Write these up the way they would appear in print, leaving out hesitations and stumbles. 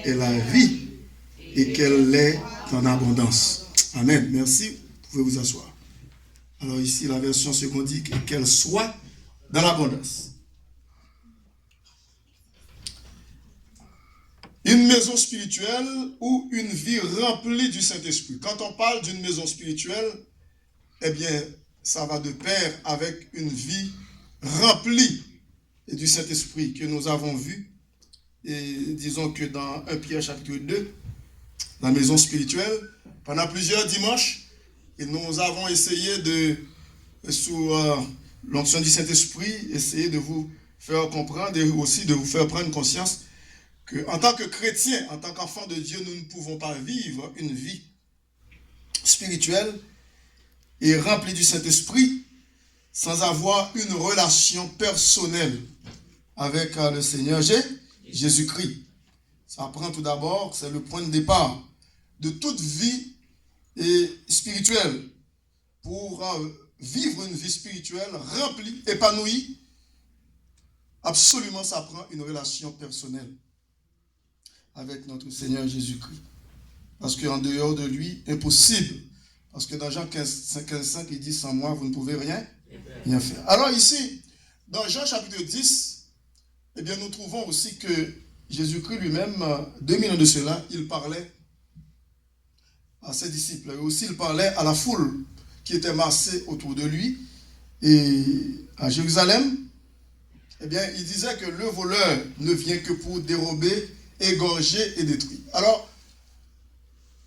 est la vie et qu'elle l'est en abondance. Amen. Merci. Vous pouvez vous asseoir. Alors ici, la version seconde dit qu'elle soit dans l'abondance. Une maison spirituelle ou une vie remplie du Saint-Esprit. Quand on parle d'une maison spirituelle, eh bien, ça va de pair avec une vie remplie du Saint-Esprit que nous avons vu. Et disons que dans 1 Pierre chapitre 2, la maison spirituelle, pendant plusieurs dimanches, et nous avons essayé de, sous l'onction du Saint-Esprit, essayer de vous faire comprendre et aussi de vous faire prendre conscience qu'en tant que chrétien, en tant qu'enfant de Dieu, nous ne pouvons pas vivre une vie spirituelle et remplie du Saint-Esprit sans avoir une relation personnelle avec le Seigneur Jésus-Christ. Ça prend tout d'abord, c'est le point de départ de toute vie spirituelle. Pour vivre une vie spirituelle remplie, épanouie, absolument ça prend une relation personnelle avec notre Seigneur Jésus-Christ. Parce qu'en dehors de lui, impossible. Parce que dans Jean 15:5, il dit, sans moi, vous ne pouvez rien faire. Alors ici, dans Jean chapitre 10, eh bien, nous trouvons aussi que Jésus-Christ lui-même, 2000 ans de cela, il parlait à ses disciples. Et aussi, il parlait à la foule qui était massée autour de lui. Et à Jérusalem, eh bien, il disait que le voleur ne vient que pour dérober, égorger et détruire. Alors,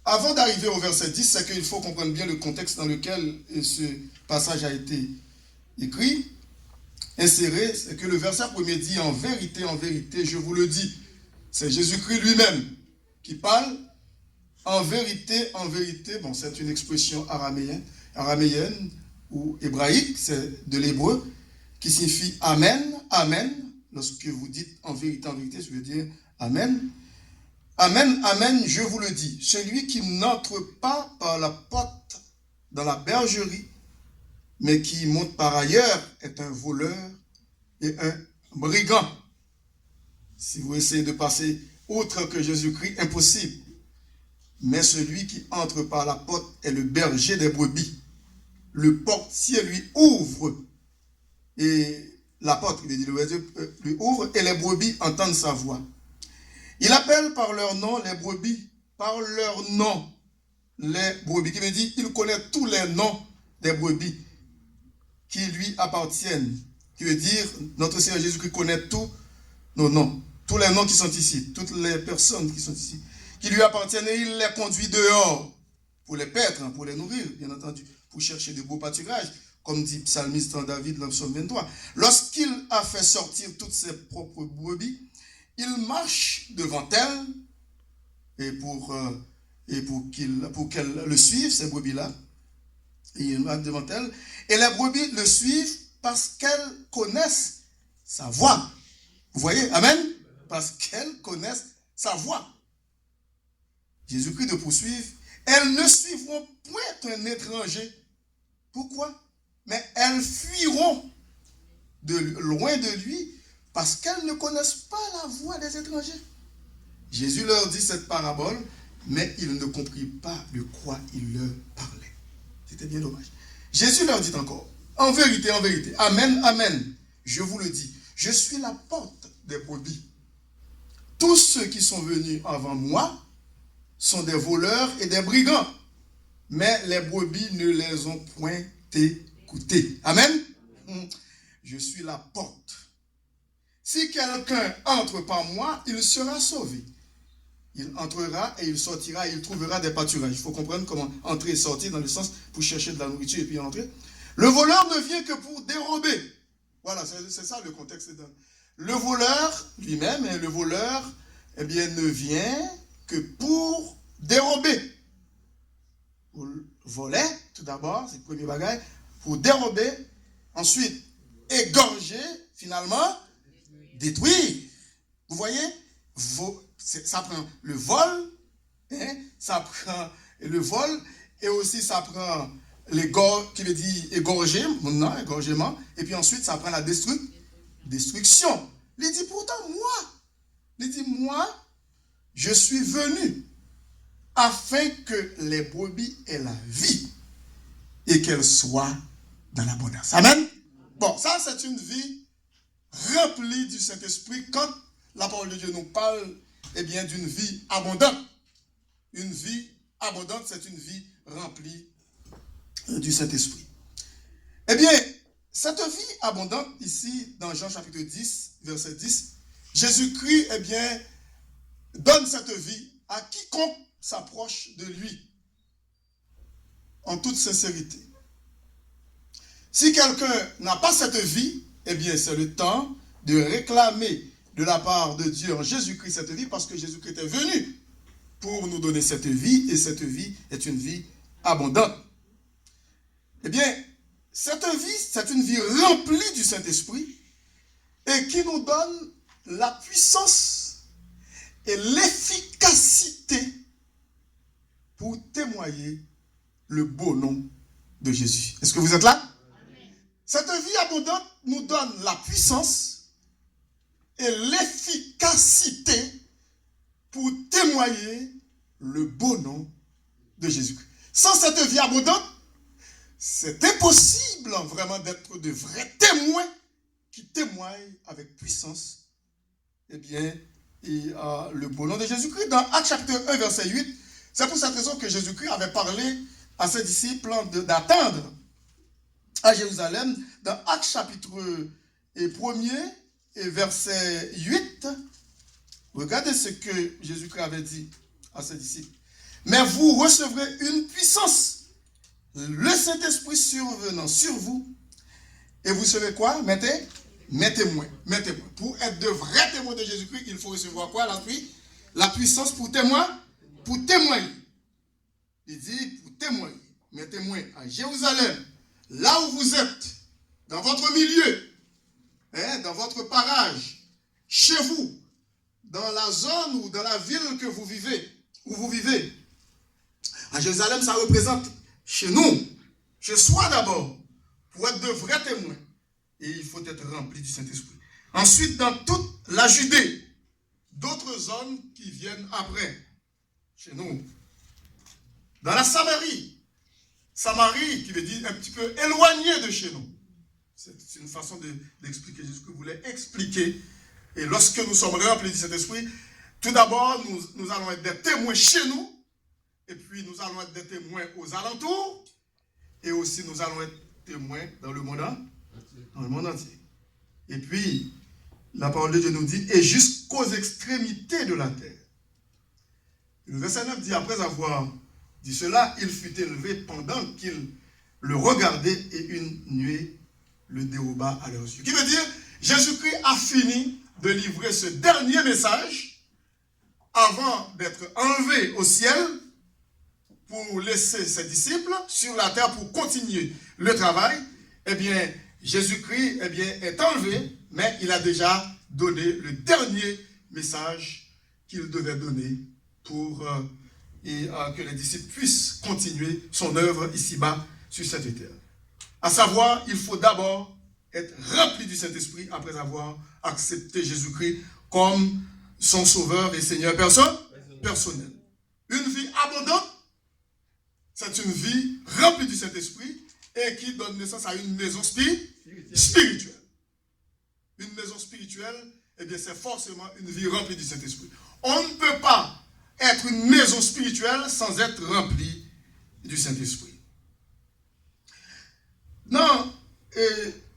avant d'arriver au verset 10, c'est qu'il faut comprendre bien le contexte dans lequel ce passage a été écrit, inséré. C'est que le verset premier dit, en vérité, je vous le dis. C'est Jésus-Christ lui-même qui parle. En vérité, bon, c'est une expression araméenne ou hébraïque, c'est de l'hébreu, qui signifie amen, amen. Lorsque vous dites en vérité, je veux dire amen. Amen, amen, je vous le dis. Celui qui n'entre pas par la porte dans la bergerie, mais qui monte par ailleurs, est un voleur et un brigand. Si vous essayez de passer autre que Jésus-Christ, impossible. Mais celui qui entre par la porte est le berger des brebis. Le portier lui ouvre et la porte, il dit, lui ouvre et les brebis entendent sa voix. Il appelle par leur nom les brebis, par leur nom les brebis. Qui me dit, il connaît tous les noms des brebis qui lui appartiennent. Qui veut dire, notre Seigneur Jésus-Christ connaît tous nos noms, tous les noms qui sont ici, toutes les personnes qui sont ici, qui lui appartiennent, et il les conduit dehors pour les paître, pour les nourrir, bien entendu, pour chercher de beaux pâturages, comme dit psalmiste David dans le psaume 23. Lorsqu'il a fait sortir toutes ses propres brebis, il marche devant elles, et pour qu'elles le suivent, ces brebis-là, et il marche devant elles, et les brebis le suivent parce qu'elles connaissent sa voix. Vous voyez, amen? Parce qu'elles connaissent sa voix. Jésus-Christ de poursuivre, elles ne suivront point un étranger. Pourquoi? Mais elles fuiront loin de lui parce qu'elles ne connaissent pas la voix des étrangers. Jésus leur dit cette parabole, mais ils ne comprirent pas de quoi il leur parlait. C'était bien dommage. Jésus leur dit encore, en vérité, amen, amen, je vous le dis, je suis la porte des brebis. Tous ceux qui sont venus avant moi sont des voleurs et des brigands, mais les brebis ne les ont point écoutés. Amen. Je suis la porte. Si quelqu'un entre par moi, il sera sauvé. Il entrera et il sortira et il trouvera des pâturages. Il faut comprendre comment entrer et sortir dans le sens pour chercher de la nourriture et puis entrer. Le voleur ne vient que pour dérober. Voilà, c'est ça le contexte. Le voleur lui-même, le voleur, eh bien, ne vient que pour dérober. Pour voler, tout d'abord, c'est le premier bagage. Pour dérober, ensuite, égorger, finalement, détruire. Vous voyez? Ça prend le vol, ça prend le vol, et aussi ça prend qui veut dire égorger, non, égorgement, et puis ensuite ça prend la destruction. Il dit pourtant moi, je suis venu afin que les brebis aient la vie et qu'elles soient dans l'abondance. Amen. Bon, ça c'est une vie remplie du Saint-Esprit. Quand la parole de Dieu nous parle, eh bien, d'une vie abondante. Une vie abondante, c'est une vie remplie du Saint-Esprit. Eh bien, cette vie abondante, ici, dans Jean chapitre 10, verset 10, Jésus-Christ, eh bien, donne cette vie à quiconque s'approche de lui, en toute sincérité. Si quelqu'un n'a pas cette vie, eh bien, c'est le temps de réclamer de la part de Dieu en Jésus-Christ cette vie, parce que Jésus-Christ est venu pour nous donner cette vie, et cette vie est une vie abondante. Eh bien, cette vie, c'est une vie remplie du Saint-Esprit, et qui nous donne la puissance et l'efficacité pour témoigner le beau nom de Jésus. Est-ce que vous êtes là? Amen. Cette vie abondante nous donne la puissance et l'efficacité pour témoigner le beau nom de Jésus-Christ. Sans cette vie abondante, c'est impossible vraiment d'être de vrais témoins qui témoignent avec puissance, eh bien, le beau nom de Jésus-Christ. Dans Actes chapitre 1, verset 8, c'est pour cette raison que Jésus-Christ avait parlé à ses disciples d'attendre à Jérusalem. Dans Actes chapitre 1er et verset 8, regardez ce que Jésus-Christ avait dit à ses disciples. Mais vous recevrez une puissance, le Saint-Esprit survenant sur vous, et vous serez quoi? Mes témoins. Pour être de vrais témoins de Jésus-Christ, il faut recevoir quoi? La puissance pour témoigner. Il dit pour témoigner. Mes témoins à Jérusalem, là où vous êtes, dans votre milieu, dans votre parage, chez vous, dans la zone ou dans la ville que vous vivez, où vous vivez. À Jérusalem, ça représente chez nous, chez soi d'abord, pour être de vrais témoins. Et il faut être rempli du Saint-Esprit. Ensuite, dans toute la Judée, d'autres zones qui viennent après, chez nous. Dans la Samarie qui veut dire un petit peu éloigné de chez nous. C'est une façon d'expliquer ce que vous voulez expliquer. Et lorsque nous sommes remplis du Saint-Esprit, tout d'abord, nous allons être des témoins chez nous, et puis nous allons être des témoins aux alentours, et aussi nous allons être témoins dans le monde entier. Et puis, la parole de Dieu nous dit, et jusqu'aux extrémités de la terre. Le verset 9 dit, après avoir dit cela, il fut élevé pendant qu'il le regardait, et une nuée le déroba à leurs yeux. Qui veut dire, Jésus-Christ a fini de livrer ce dernier message avant d'être enlevé au ciel pour laisser ses disciples sur la terre pour continuer le travail. Eh bien, Jésus-Christ est enlevé, mais il a déjà donné le dernier message qu'il devait donner pour que les disciples puissent continuer son œuvre ici-bas sur cette terre. À savoir, il faut d'abord être rempli du Saint-Esprit après avoir accepté Jésus-Christ comme son sauveur et Seigneur personnel. Une vie abondante, c'est une vie remplie du Saint-Esprit et qui donne naissance à une maison spirituelle. Une maison spirituelle, eh bien, c'est forcément une vie remplie du Saint-Esprit. On ne peut pas être une maison spirituelle sans être rempli du Saint-Esprit. Dans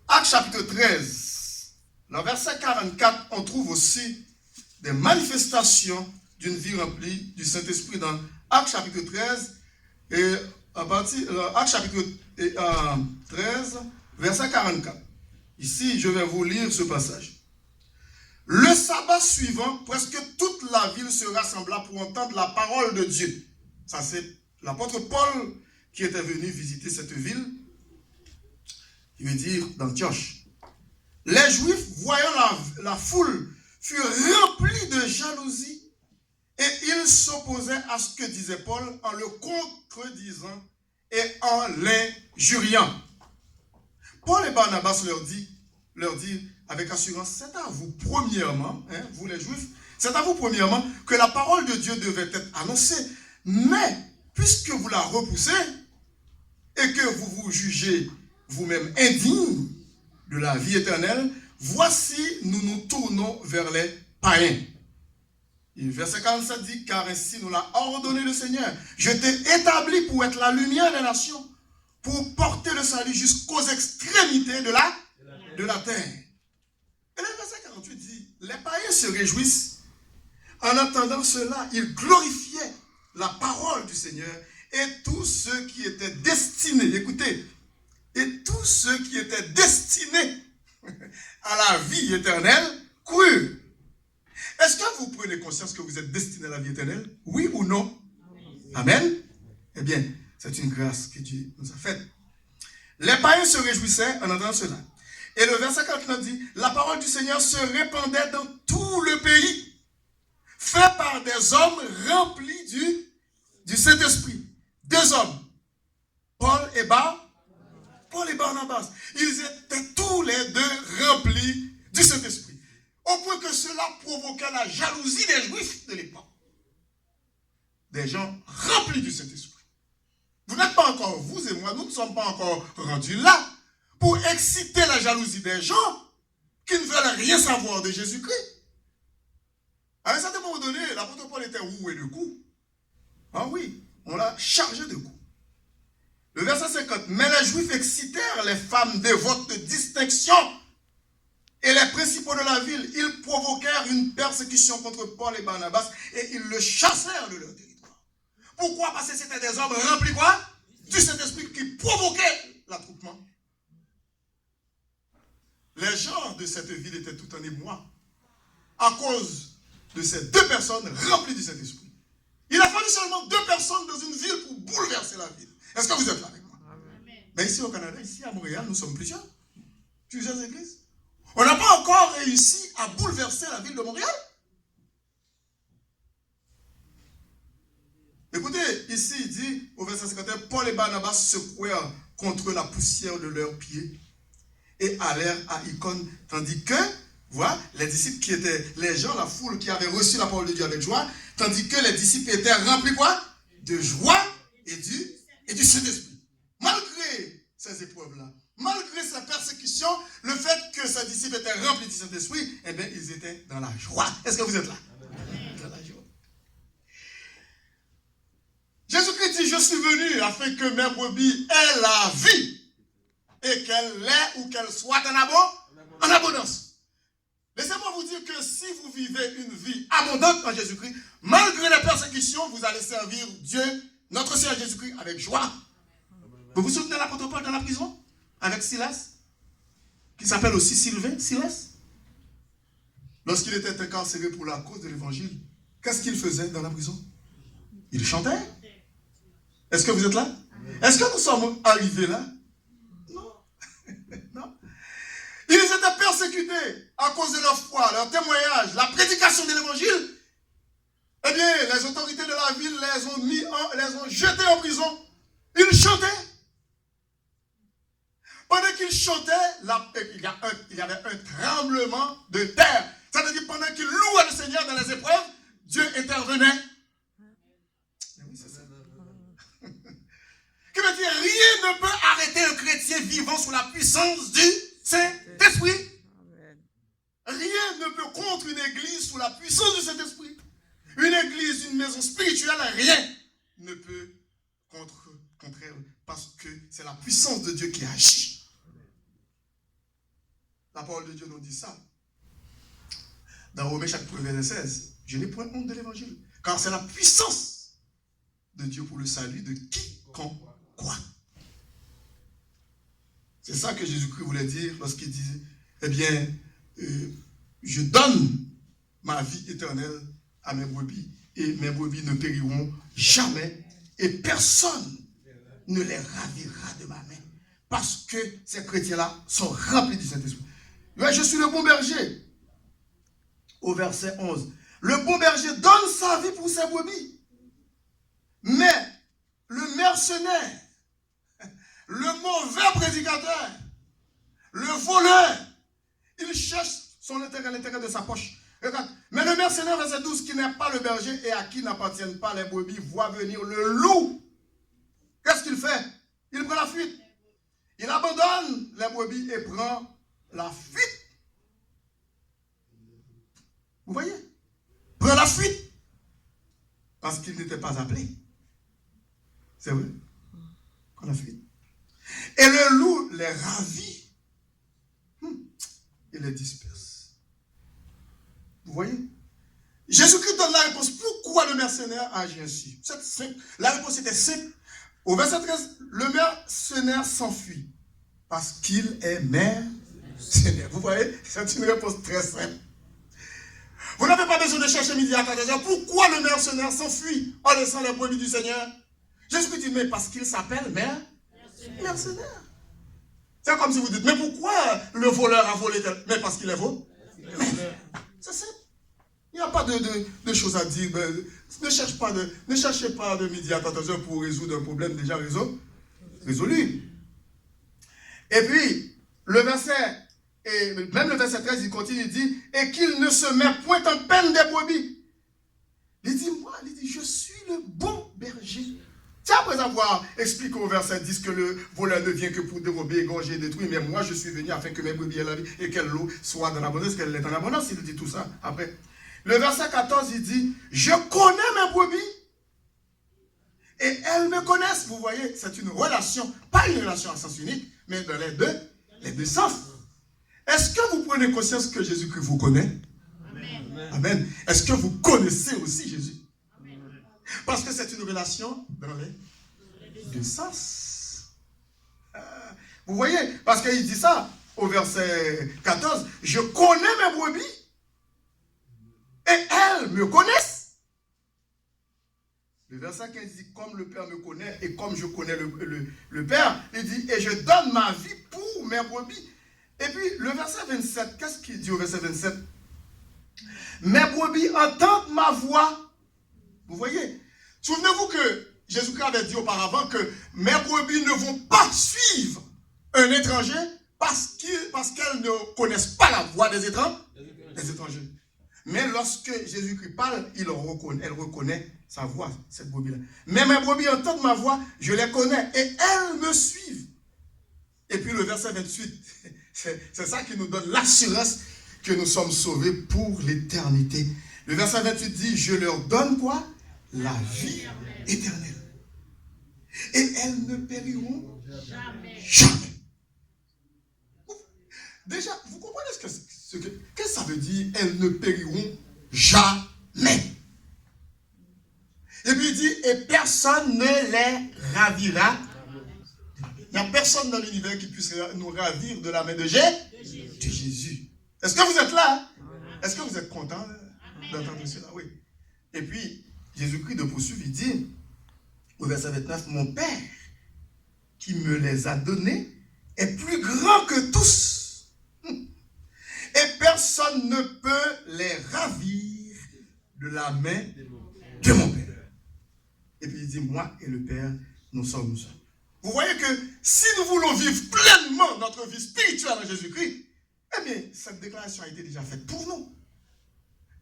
Actes chapitre 13, dans verset 44, on trouve aussi des manifestations d'une vie remplie du Saint-Esprit dans Actes chapitre 13, et à partir Actes chapitre 13, verset 44. Ici, je vais vous lire ce passage. Le sabbat suivant, presque toute la ville se rassembla pour entendre la parole de Dieu. Ça, c'est l'apôtre Paul qui était venu visiter cette ville, qui veut dire d'Antioche. Les Juifs, voyant la foule, furent remplis de jalousie et ils s'opposaient à ce que disait Paul en le contredisant et en l'injuriant. Paul et Barnabas leur dit avec assurance, c'est à vous premièrement, vous les Juifs, C'est à vous, premièrement, que la parole de Dieu devait être annoncée. Mais, puisque vous la repoussez, et que vous vous jugez vous-même indigne de la vie éternelle, voici, nous nous tournons vers les païens. Et verset 47 dit, car ainsi nous l'a ordonné le Seigneur. Je t'ai établi pour être la lumière des nations, pour porter le salut jusqu'aux extrémités de la terre. Et le verset 48 dit, les païens se réjouissent. En attendant cela, ils glorifiaient la parole du Seigneur et tous ceux qui étaient destinés, écoutez, et tous ceux qui étaient destinés à la vie éternelle crurent. Est-ce que vous prenez conscience que vous êtes destiné à la vie éternelle? Oui ou non? Amen. Eh bien, c'est une grâce que Dieu nous a faite. Les païens se réjouissaient en entendant cela. Et le verset 49 dit, la parole du Seigneur se répandait dans tout le pays, fait par des hommes remplis du Saint-Esprit. Deux hommes, Paul et Barnabas. Ils étaient tous les deux remplis du Saint-Esprit. Au point que cela provoquait la jalousie des Juifs de l'époque. Des gens remplis du Saint-Esprit. Vous n'êtes pas encore, vous et moi, nous ne sommes pas encore rendus là pour exciter la jalousie des gens qui ne veulent rien savoir de Jésus-Christ. À un certain moment donné, l'apôtre Paul était roué de coups. Ah oui, on l'a chargé de coups. Le verset 50. Mais les Juifs excitèrent les femmes dévotes de distinction et les principaux de la ville. Ils provoquèrent une persécution contre Paul et Barnabas et ils le chassèrent de leur territoire. Pourquoi? Parce que c'était des hommes remplis quoi? Du Saint-Esprit qui provoquaient l'attroupement. Les gens de cette ville étaient tout en émoi à cause de ces deux personnes remplies du Saint-Esprit. Il a fallu seulement deux personnes dans une ville pour bouleverser la ville. Est-ce que vous êtes là avec moi? Mais ici au Canada, ici à Montréal, nous sommes plusieurs églises. On n'a pas encore réussi à bouleverser la ville de Montréal. Écoutez, ici il dit au verset 51, Paul et Barnabas secouèrent contre la poussière de leurs pieds et allèrent à Icône, tandis que, voilà, les disciples qui étaient, les gens, la foule qui avait reçu la parole de Dieu avec joie, tandis que les disciples étaient remplis quoi? De joie et du Saint-Esprit. Malgré ces épreuves-là, malgré ces persécutions, le fait que ces disciples étaient remplis du Saint-Esprit, eh bien, ils étaient dans la joie. Est-ce que vous êtes là? Dans la joie. Jésus-Christ dit, je suis venu afin que mes brebis aient la vie et qu'elle l'ait ou qu'elle soit en abondance. Laissez-moi vous dire que si vous vivez une vie abondante en Jésus-Christ, malgré les persécutions, vous allez servir Dieu, notre Seigneur Jésus-Christ, avec joie. Vous vous souvenez de l'apôtre Paul dans la prison? Avec Silas, qui s'appelle aussi Silas. Lorsqu'il était incarcéré pour la cause de l'évangile, qu'est-ce qu'il faisait dans la prison? Il chantait. Est-ce que vous êtes là? Est-ce que nous sommes arrivés là? Non. Non. Ils étaient persécutés à cause de leur foi, leur témoignage, la prédication de l'évangile. Eh bien, les autorités de la ville les ont jetés en prison. Ils chantaient. Pendant qu'ils chantaient, il y avait un tremblement de terre. Ça veut dire pendant qu'ils louaient le Seigneur dans les épreuves, Dieu intervenait. Oui, c'est ça. Qui veut dire, rien ne peut arrêter un chrétien vivant sous la puissance du Saint-Esprit. Rien ne peut contre une église sous la puissance du Saint-Esprit. Une église, une maison spirituelle, rien ne peut contre elle, parce que c'est la puissance de Dieu qui agit. La parole de Dieu nous dit ça. Dans Romains chapitre 1, verset 16, je n'ai point honte de l'évangile, car c'est la puissance de Dieu pour le salut de quiconque croit. C'est ça que Jésus-Christ voulait dire lorsqu'il disait, eh bien, je donne ma vie éternelle à mes brebis, et mes brebis ne périront jamais, et personne ne les ravira de ma main, parce que ces chrétiens-là sont remplis du Saint-Esprit. Je suis le bon berger. Au verset 11, le bon berger donne sa vie pour ses brebis, mais le mercenaire, le mauvais prédicateur, le voleur, il cherche son intérêt à l'intérieur de sa poche. Regarde. Mais le mercenaire, verset 12, qui n'est pas le berger et à qui n'appartiennent pas les brebis, voit venir le loup. Qu'est-ce qu'il fait? Il prend la fuite. Il abandonne les brebis et prend la fuite. Vous voyez? Prend la fuite. Parce qu'il n'était pas appelé. C'est vrai? Prend la fuite. Et le loup les ravit. Il les disperse. Vous voyez? Jésus-Christ donne la réponse. Pourquoi le mercenaire agit ainsi? C'est simple. La réponse était simple. Au verset 13, le mercenaire s'enfuit parce qu'il est mercenaire. Vous voyez? C'est une réponse très simple. Vous n'avez pas besoin de chercher midi à 14h. Pourquoi le mercenaire s'enfuit en laissant les brebis du Seigneur? Jésus-Christ dit, mais parce qu'il s'appelle mercenaire. C'est comme si vous dites, mais pourquoi le voleur a volé? Mais parce qu'il est voleur. C'est simple. Il n'y a pas de choses à dire. Ne cherchez pas de midi à 14h pour résoudre un problème déjà résolu. Et puis, même le verset 13, il continue, il dit, et qu'il ne se met point en peine des brebis. Il dit, je suis le bon berger. C'est après avoir expliqué au verset 10 que le voleur ne vient que pour dérober, égorger et détruire, mais moi je suis venu afin que mes brebis aient la vie et qu'elle soit dans l'abondance, qu'elle est en abondance. Il dit tout ça après. Le verset 14, il dit, je connais mes brebis et elles me connaissent. Vous voyez, c'est une relation, pas une relation à sens unique, mais dans les deux sens. Est-ce que vous prenez conscience que Jésus-Christ vous connaît? Amen. Amen. Est-ce que vous connaissez aussi Jésus? Amen. Parce que c'est une relation dans les deux sens. Vous voyez, parce qu'il dit ça au verset 14, je connais mes brebis et elles me connaissent. Le verset 15 dit, comme le Père me connaît et comme je connais le Père, il dit, et je donne ma vie pour mes brebis. Et puis, le verset 27, qu'est-ce qu'il dit au verset 27? Mes brebis entendent ma voix. Vous voyez? Souvenez-vous que Jésus-Christ avait dit auparavant que mes brebis ne vont pas suivre un étranger parce qu'elles ne connaissent pas la voix des étrangers. Mais lorsque Jésus-Christ parle, elle reconnaît sa voix, cette brebis-là. Mais mes brebis entendent ma voix, je les connais et elles me suivent. Et puis le verset 28, c'est ça qui nous donne l'assurance que nous sommes sauvés pour l'éternité. Le verset 28 dit, je leur donne quoi? La vie éternelle. Et elles ne périront jamais. Déjà, vous comprenez qu'est-ce que ça veut dire? Elles ne périront jamais. Et puis il dit, et personne ne les ravira. Il n'y a personne dans l'univers qui puisse nous ravir de la main de Jésus. Est-ce que vous êtes là? Est-ce que vous êtes content d'entendre cela? Oui. Et puis, Jésus-Christ de poursuivre, il dit, au verset 29, mon Père qui me les a donnés est plus grand que tous. Et personne ne peut les ravir de la main de mon Père. Et puis il dit, moi et le Père, nous sommes un. Vous voyez que si nous voulons vivre pleinement notre vie spirituelle en Jésus-Christ, eh bien, cette déclaration a été déjà faite pour nous.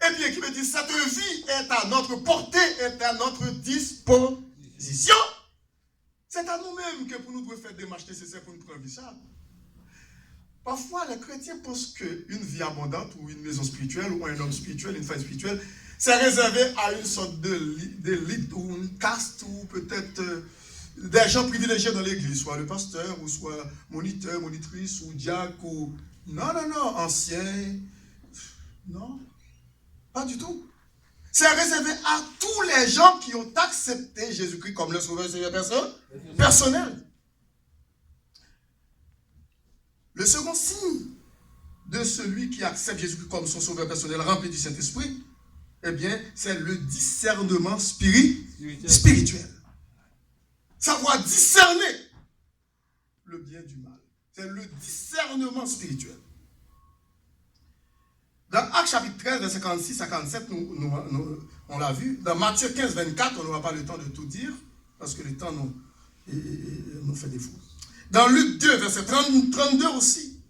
Et bien, qui me dit, cette vie est à notre portée, est à notre disposition. C'est à nous-mêmes que pour nous devons faire des démarches nécessaires pour nous prendre vie ça. Parfois, les chrétiens pensent qu'une vie abondante ou une maison spirituelle ou un homme spirituel, une femme spirituelle, c'est réservé à une sorte d'élite ou une caste ou peut-être des gens privilégiés dans l'église, soit le pasteur ou soit moniteur, monitrice ou diacre ou... Non, ancien. Non, pas du tout. C'est réservé à tous les gens qui ont accepté Jésus-Christ comme le sauveur et Seigneur personnel. Le second signe de celui qui accepte Jésus-Christ comme son sauveur personnel rempli du Saint-Esprit, eh bien, c'est le discernement spirituel. Savoir discerner le bien du mal. C'est le discernement spirituel. Dans Actes chapitre 13, verset 56 à 47, on l'a vu. Dans Matthieu 15, 24, on n'aura pas le temps de tout dire, parce que le temps nous fait défaut. Dans Luc 2, verset 32 aussi,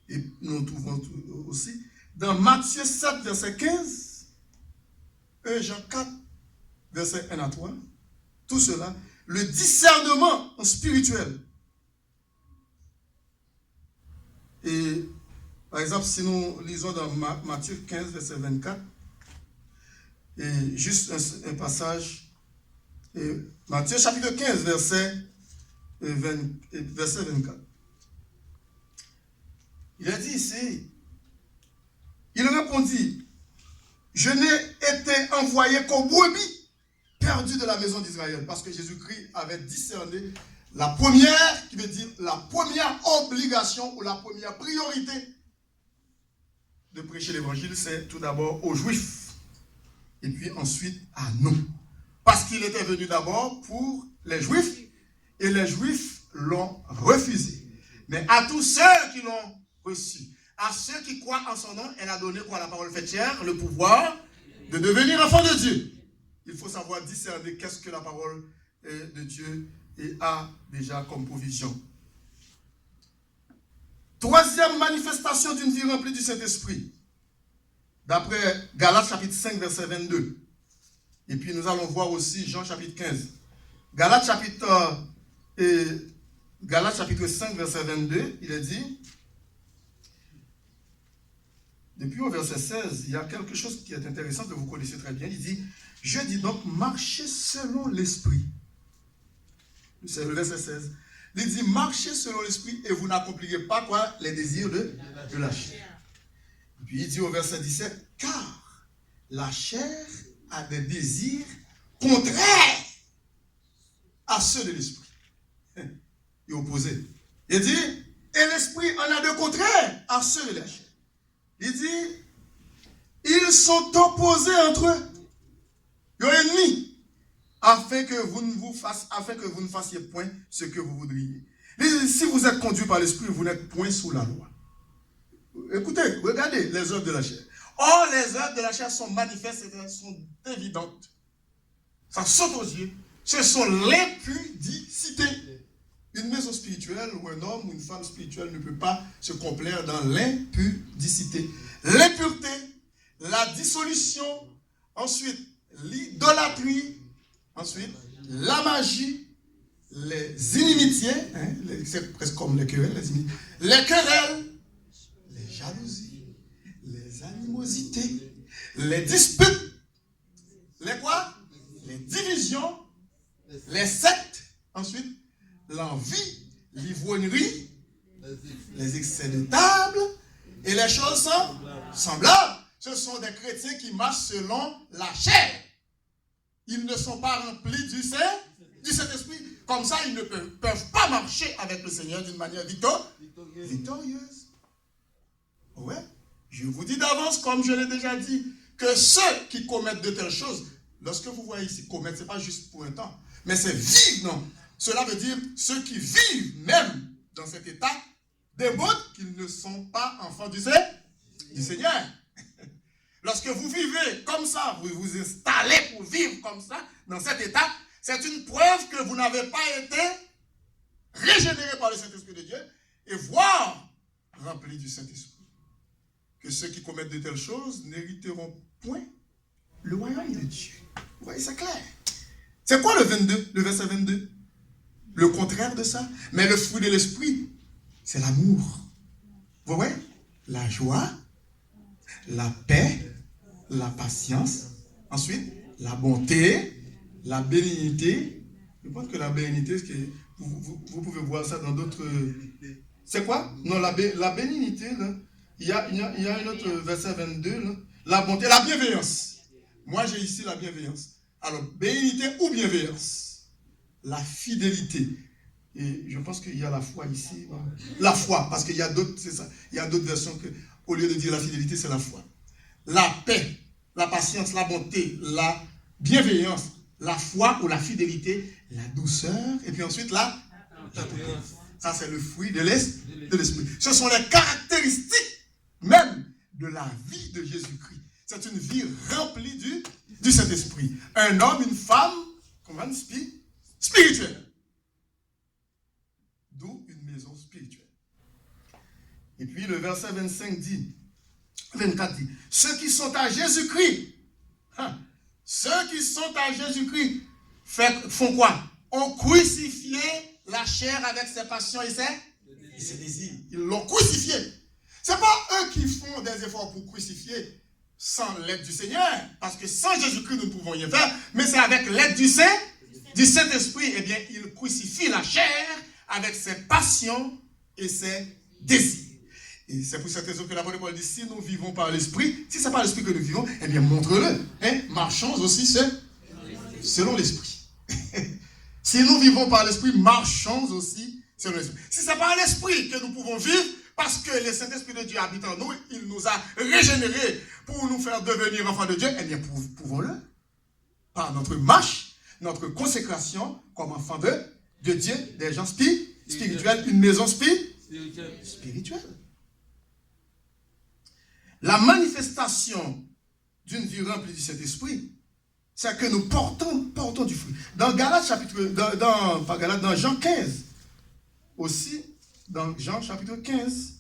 et nous trouvons aussi, dans Matthieu 7, verset 15, et Jean 4, verset 1 à 3, tout cela, le discernement spirituel. Et par exemple, si nous lisons dans Matthieu 15, verset 24, et juste un passage, et Matthieu chapitre 15, verset 24. Il a dit ici, il répondit, je n'ai été envoyé qu'aux brebis perdues de la maison d'Israël, parce que Jésus-Christ avait discerné la première, qui veut dire la première obligation ou la première priorité de prêcher l'évangile, c'est tout d'abord aux Juifs, et puis ensuite à nous. Parce qu'il était venu d'abord pour les Juifs, et les Juifs l'ont refusé. Mais à tous ceux qui l'ont reçu, à ceux qui croient en son nom, elle a donné quoi, la parole faite chair, le pouvoir de devenir enfant de Dieu. Il faut savoir discerner qu'est-ce que la parole de Dieu a déjà comme provision. Troisième manifestation d'une vie remplie du Saint-Esprit. D'après Galates chapitre 5, verset 22. Et puis nous allons voir aussi Jean chapitre 15. Galates chapitre 5, verset 22, il est dit, depuis au verset 16, il y a quelque chose qui est intéressant que vous connaissez très bien. Il dit, je dis donc, marchez selon l'esprit. C'est le verset 16. Il dit, marchez selon l'esprit et vous n'accomplirez pas quoi? Les désirs de la chair. Et puis il dit au verset 17, car la chair a des désirs contraires à ceux de l'esprit. Et opposés. Il dit, et l'esprit en a de contraires à ceux de la chair. Il dit, ils sont opposés entre eux. Ils sont ennemis, afin que vous ne fassiez point ce que vous voudriez. Il dit, si vous êtes conduit par l'esprit, vous n'êtes point sous la loi. Écoutez, regardez les œuvres de la chair. Or, les œuvres de la chair sont manifestes et sont évidentes. Ça saute aux yeux. Ce sont l'impudicité. Une maison spirituelle ou un homme ou une femme spirituelle ne peut pas se complaire dans l'impudicité. L'impureté, la dissolution, ensuite l'idolâtrie, ensuite la magie, les inimitiés, c'est presque comme les querelles, les jalousies, les animosités, les disputes, les quoi? Les divisions, les sectes, ensuite l'envie, l'ivrognerie, les excès de table et les choses semblables. Ce sont des chrétiens qui marchent selon la chair. Ils ne sont pas remplis du Saint-Esprit. Comme ça, ils ne peuvent pas marcher avec le Seigneur d'une manière victorieuse. Ouais. Je vous dis d'avance, comme je l'ai déjà dit, que ceux qui commettent de telles choses, lorsque vous voyez ici commettre, ce n'est pas juste pour un temps, mais c'est vivre, non. Cela veut dire ceux qui vivent même dans cet état démontrent qu'ils ne sont pas enfants du Seigneur. Lorsque vous vivez comme ça, vous vous installez pour vivre comme ça, dans cet état, c'est une preuve que vous n'avez pas été régénéré par le Saint-Esprit de Dieu et voire rempli du Saint-Esprit. Que ceux qui commettent de telles choses n'hériteront point le royaume de Dieu. Vous voyez, c'est clair. C'est quoi le verset 22? Le contraire de ça. Mais le fruit de l'esprit, c'est l'amour. Vous voyez? La joie, la paix, la patience, ensuite la bonté, la bénignité. Je pense que la bénignité, vous pouvez voir ça dans d'autres... C'est quoi? Non, la bénignité, là, il y a un autre verset 22, là, la bonté, la bienveillance. Moi, j'ai ici la bienveillance. Alors, bénignité ou bienveillance? La fidélité. Et je pense qu'il y a la foi ici. La foi, parce qu'il y a d'autres, c'est ça. Il y a d'autres versions que, au lieu de dire la fidélité, c'est la foi. La paix, la patience, la bonté, la bienveillance, la foi ou la fidélité, la douceur, et puis ensuite la tolérance. Ça, c'est le fruit de l'esprit. Ce sont les caractéristiques même de la vie de Jésus-Christ. C'est une vie remplie du Saint-Esprit. Un homme, une femme, comment spirituelle. D'où une maison spirituelle. Et puis le verset 25 dit, 24 dit, ceux qui sont à Jésus-Christ, ceux qui sont à Jésus-Christ font quoi? Ont crucifié la chair avec ses passions et ses désirs. Ils l'ont crucifié. Ce n'est pas eux qui font des efforts pour crucifier sans l'aide du Seigneur, parce que sans Jésus-Christ, nous ne pouvons rien faire, mais c'est avec l'aide du Saint-Esprit, eh bien, il crucifie la chair avec ses passions et ses désirs. Et c'est pour cette raison que l'apôtre Paul dit, si nous vivons par l'Esprit, si c'est par l'Esprit que nous vivons, eh bien, montre-le. Hein? Marchons aussi selon l'Esprit. Si nous vivons par l'Esprit, marchons aussi selon l'Esprit. Si c'est par l'Esprit que nous pouvons vivre, parce que le Saint-Esprit de Dieu habite en nous, il nous a régénérés pour nous faire devenir enfants de Dieu, eh bien, pouvons-le. Par notre marche, notre consécration comme enfants de Dieu, des gens spirituels, une maison spirituelle. La manifestation d'une vie remplie du Saint-Esprit, c'est que nous portons du fruit. Dans Galates chapitre, dans Jean 15, aussi, dans Jean chapitre 15,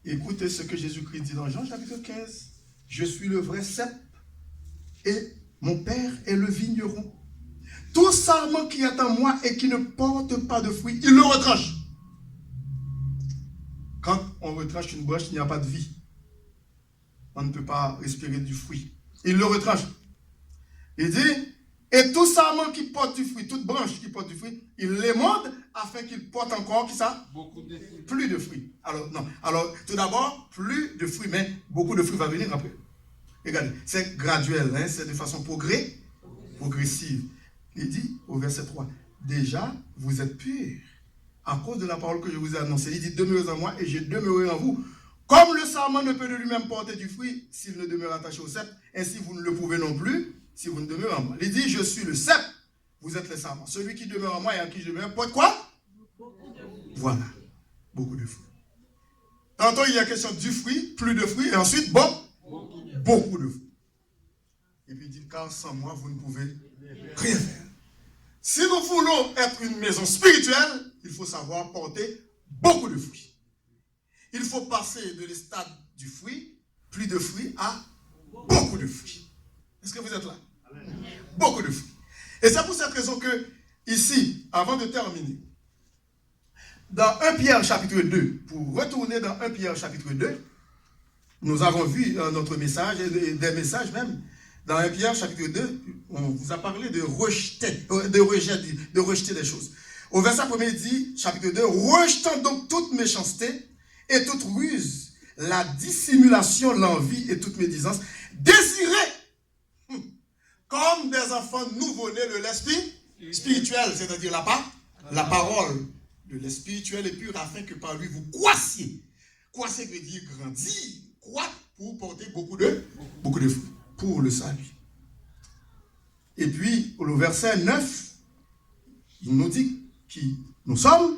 écoutez ce que Jésus-Christ dit dans Jean chapitre 15. Je suis le vrai cep et mon Père est le vigneron. Tout sarment qui est en moi et qui ne porte pas de fruit, il le retranche. Quand on retranche une branche, il n'y a pas de vie. On ne peut pas respirer du fruit. Il le retranche. Il dit, et tout sarment qui porte du fruit, toute branche qui porte du fruit, il l'émonde afin qu'il porte encore, qui ça? Plus de fruits. Alors, tout d'abord, plus de fruits, mais beaucoup de fruits va venir après. Regardez, c'est graduel, hein, c'est de façon progressive. Il dit au verset 3, déjà, vous êtes purs à cause de la parole que je vous ai annoncée. Il dit, demeurez en moi et je demeurerai en vous. Comme le sarment ne peut de lui-même porter du fruit s'il ne demeure attaché au cep, ainsi vous ne le pouvez non plus si vous ne demeurez en moi. Il dit, je suis le cep, vous êtes les sarments. Celui qui demeure en moi et en qui je demeure porte quoi? Voilà, beaucoup de fruits. Tantôt il y a question du fruit, plus de fruits, et ensuite, beaucoup de fruits. Et puis il dit, car sans moi, vous ne pouvez rien faire. Si nous voulons être une maison spirituelle, il faut savoir porter beaucoup de fruits. Il faut passer de l'estade du fruit, plus de fruits, à beaucoup de fruits. Est-ce que vous êtes là? Beaucoup de fruits. Et c'est pour cette raison que, ici, avant de terminer, dans 1 Pierre chapitre 2, pour retourner dans 1 Pierre chapitre 2, nous avons vu notre message, et des messages même, dans 1 Pierre chapitre 2, on vous a parlé de rejeter des choses. Au verset 1er, il dit, chapitre 2, rejetant donc toute méchanceté et toute ruse, la dissimulation, l'envie et toute médisance, désirez, comme des enfants nouveau-nés de l'esprit spirituel, c'est-à-dire la parole de l'esprit spirituel et pur, afin que par lui vous croissiez. Croissier veut dire grandir, croître pour porter beaucoup de fruits, pour le salut. Et puis, au verset 9, il nous dit qui nous sommes,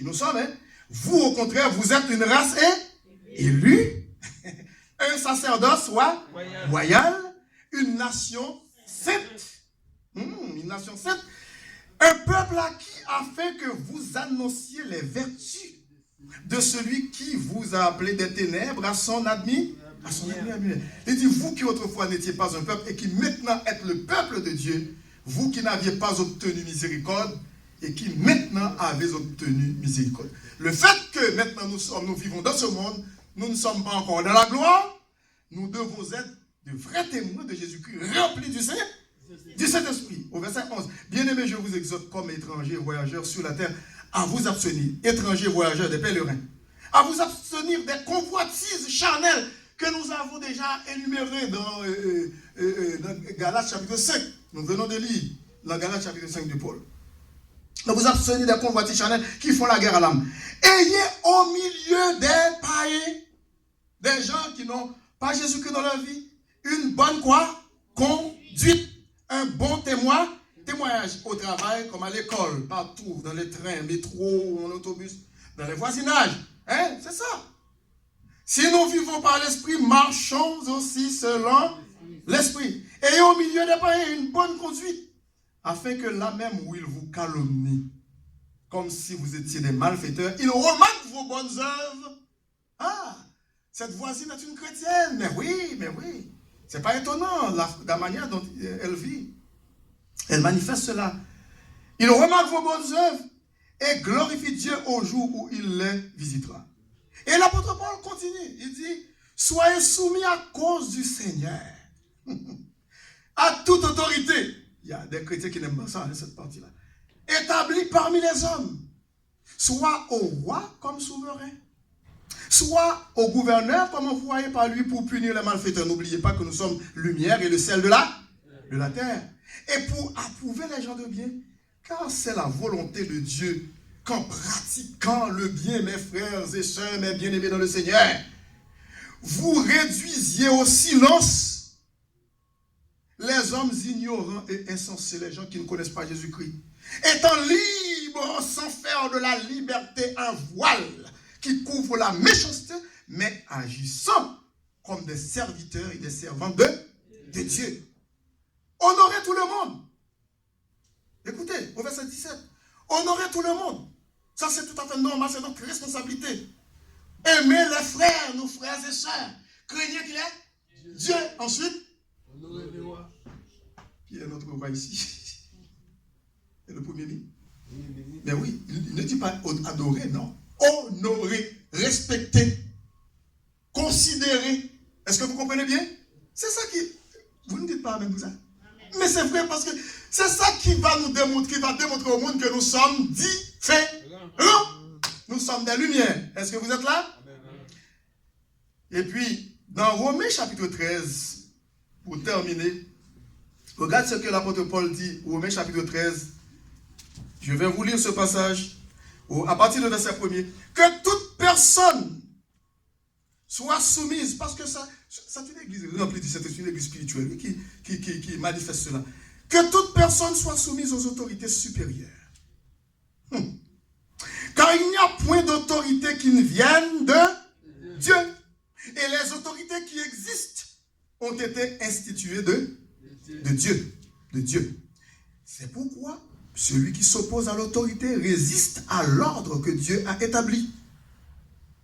hein? Vous, au contraire, vous êtes une race élue, un sacerdoce royal, une nation sainte, une nation sainte, un peuple acquis afin que vous annonciez les vertus de celui qui vous a appelé des ténèbres à son admis. Il dit, vous qui autrefois n'étiez pas un peuple et qui maintenant êtes le peuple de Dieu, vous qui n'aviez pas obtenu miséricorde et qui maintenant avez obtenu miséricorde. Le fait que maintenant nous vivons dans ce monde, nous ne sommes pas encore dans la gloire, nous devons être de vrais témoins de Jésus-Christ remplis du Saint-Esprit. Au verset 11, bien-aimés, je vous exhorte comme étrangers et voyageurs sur la terre à vous abstenir, étrangers, voyageurs, des pèlerins, à vous abstenir des convoitises charnelles que nous avons déjà énumérées dans Galates chapitre 5. Nous venons de lire dans Galates chapitre 5 de Paul. Donc vous abstenez des convoitises charnelles qui font la guerre à l'âme. Ayez au milieu des païens, des gens qui n'ont pas Jésus-Christ dans leur vie, une bonne conduite, un bon témoignage au travail comme à l'école, partout, dans les trains, métro, en autobus, dans les voisinages. Hein? C'est ça. Si nous vivons par l'esprit, marchons aussi selon l'esprit. Ayez au milieu des païens une bonne conduite, afin que là même où ils vous calomnient, comme si vous étiez des malfaiteurs, ils remarquent vos bonnes œuvres. Ah, cette voisine est une chrétienne. Mais oui. C'est pas étonnant la manière dont elle vit. Elle manifeste cela. Il remarque vos bonnes œuvres et glorifie Dieu au jour où il les visitera. Et l'apôtre Paul continue. Il dit, soyez soumis à cause du Seigneur. À toute autorité. Il y a des chrétiens qui n'aiment pas ça, cette partie-là. Établi parmi les hommes. Soit au roi comme souverain. Soit au gouverneur comme envoyé par lui pour punir les malfaiteurs. N'oubliez pas que nous sommes lumière et le sel de la terre. Et pour approuver les gens de bien. Car c'est la volonté de Dieu qu'en pratiquant le bien, mes frères et sœurs, mes bien-aimés dans le Seigneur, vous réduisiez au silence les hommes ignorants et insensés, les gens qui ne connaissent pas Jésus-Christ, étant libres sans faire de la liberté un voile qui couvre la méchanceté, mais agissant comme des serviteurs et des servantes de Dieu. Honorez tout le monde. Écoutez, au verset 17, honorez tout le monde. Ça, c'est tout à fait normal, c'est notre responsabilité. Aimez les frères, nos frères et sœurs. Craignez qu'il est Dieu. Ensuite, honorez les rois. Qui est notre roi ici? Et le premier ministre. Mais oui, il ne dit pas adorer, non. Honorer, respecter, considérer. Est-ce que vous comprenez bien? C'est ça qui... Vous ne dites pas avec vous ça? Mais c'est vrai parce que c'est ça qui va nous démontrer, qui va démontrer au monde que nous sommes différents. Nous sommes des lumières. Est-ce que vous êtes là? Et puis, dans Romains chapitre 13, pour terminer, regarde ce que l'apôtre Paul dit, Romains chapitre 13. Je vais vous lire ce passage, à partir du verset 1er. Que toute personne soit soumise, parce que ça c'est une église remplie de c'est une église spirituelle qui manifeste cela. Que toute personne soit soumise aux autorités supérieures. Car il n'y a point d'autorité qui ne vienne de Dieu. Et les autorités qui existent ont été instituées de Dieu. C'est pourquoi celui qui s'oppose à l'autorité résiste à l'ordre que Dieu a établi.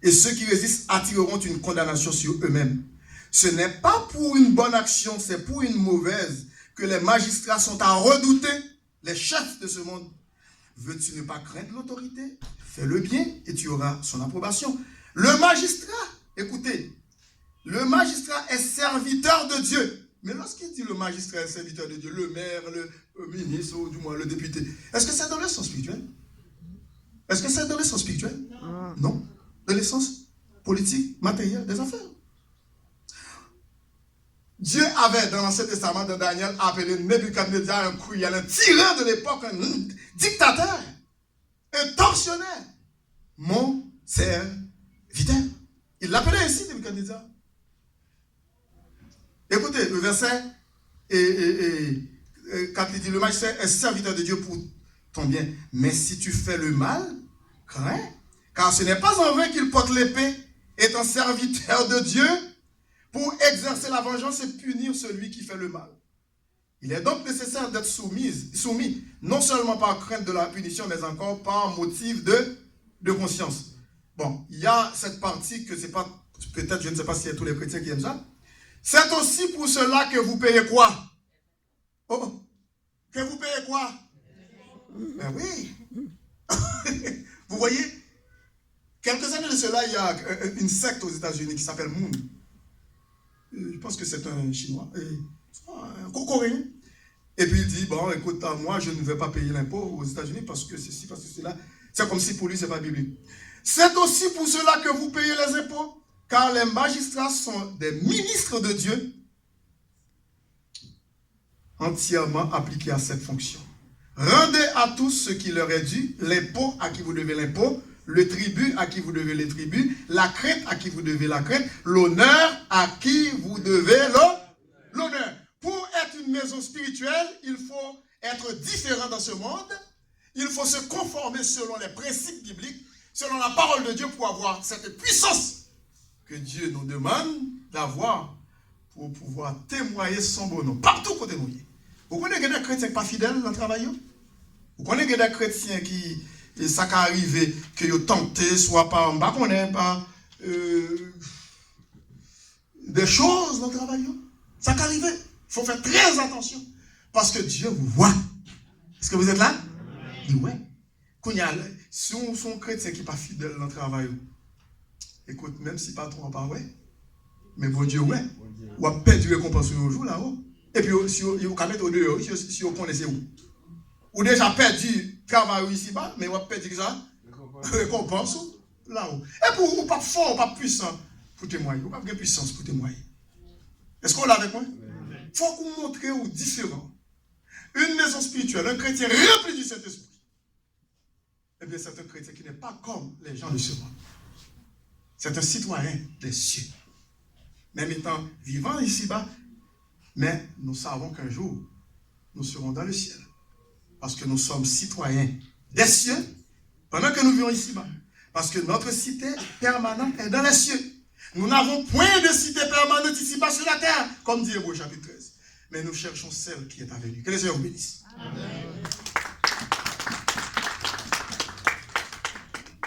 Et ceux qui résistent attireront une condamnation sur eux-mêmes. Ce n'est pas pour une bonne action, c'est pour une mauvaise que les magistrats sont à redouter, les chefs de ce monde. Veux-tu ne pas craindre l'autorité? Fais le bien et tu auras son approbation. Le magistrat, écoutez, le magistrat est serviteur de Dieu. Mais lorsqu'il dit le magistrat est serviteur de Dieu, le maire, le ministre, ou du moins le député, est-ce que c'est dans le sens spirituel? Est-ce que c'est dans le sens spirituel? Non. Dans le sens politique, matériel, des affaires. Dieu avait dans l'Ancien Testament, dans Daniel, appelé Nebuchadnezzar un cruel, un tyran de l'époque, un dictateur, un tortionnaire, mon serviteur. Il l'appelait ainsi, Nebuchadnezzar. Écoutez, le verset, quand il dit le magistrat est serviteur de Dieu pour ton bien. Mais si tu fais le mal, crains, car ce n'est pas en vain qu'il porte l'épée, étant serviteur de Dieu, pour exercer la vengeance et punir celui qui fait le mal. Il est donc nécessaire d'être soumis, non seulement par crainte de la punition, mais encore par motif de conscience. Bon, il y a cette partie que c'est pas, peut-être, je ne sais pas s'il y a tous les chrétiens qui aiment ça. C'est aussi pour cela que vous payez quoi? Oh, que vous payez quoi? Ben oui. Vous voyez, quelques années de cela, il y a une secte aux États-Unis qui s'appelle Moon. Je pense que c'est un Chinois, un Coréen. Et puis il dit, bon, écoute, moi, je ne vais pas payer l'impôt aux États-Unis parce que ceci, parce que cela. C'est comme si pour lui, ce n'est pas biblique. C'est aussi pour cela que vous payez les impôts, car les magistrats sont des ministres de Dieu entièrement appliqués à cette fonction. Rendez à tous ce qui leur est dû, l'impôt à qui vous devez l'impôt, le tribut à qui vous devez le tribut, la crainte à qui vous devez la crainte, l'honneur à qui vous devez l'honneur. Pour être une maison spirituelle, il faut être différent dans ce monde. Il faut se conformer selon les principes bibliques, selon la parole de Dieu pour avoir cette puissance que Dieu nous demande d'avoir pour pouvoir témoigner son bon nom. Partout côté nous. Vous connaissez des chrétiens qui ne sont pas fidèles dans le travail? Vous connaissez des chrétiens qui... Et ça qui arrive, que vous tentez, soit par, pas des choses dans le travail. Ça peut arriver. Il faut faire très attention. Parce que Dieu vous voit. Est-ce que vous êtes là? Il voit. Si on est un chrétien qui n'est pas fidèle dans le travail, écoute, même si pas trop, pas ouais. Mais bon Dieu, ouais. Ou a perdu récompense au jour là-haut. Et puis, si vous mettez au dehors, si vous connaissez où. Ou déjà perdu travail ici-bas, mais vous avez perdu ça, récompense là-haut. Et pour vous, pas fort, pas puissant pour témoigner. Vous n'avez pas de puissance pour témoigner. Est-ce qu'on l'a avec moi? Il faut que vous montrez aux différents. Une maison spirituelle, un chrétien rempli du Saint-Esprit. Eh bien, c'est un chrétien qui n'est pas comme les gens de ce monde. C'est un citoyen des cieux. Même étant vivant ici-bas, mais nous savons qu'un jour, nous serons dans le ciel. Parce que nous sommes citoyens des cieux, pendant que nous vivons ici-bas. Parce que notre cité permanente est dans les cieux. Nous n'avons point de cité permanente ici-bas sur la terre, comme dit Hébreux chapitre 13. Mais nous cherchons celle qui est à venir. Que les Seigneur vous bénisse. Amen.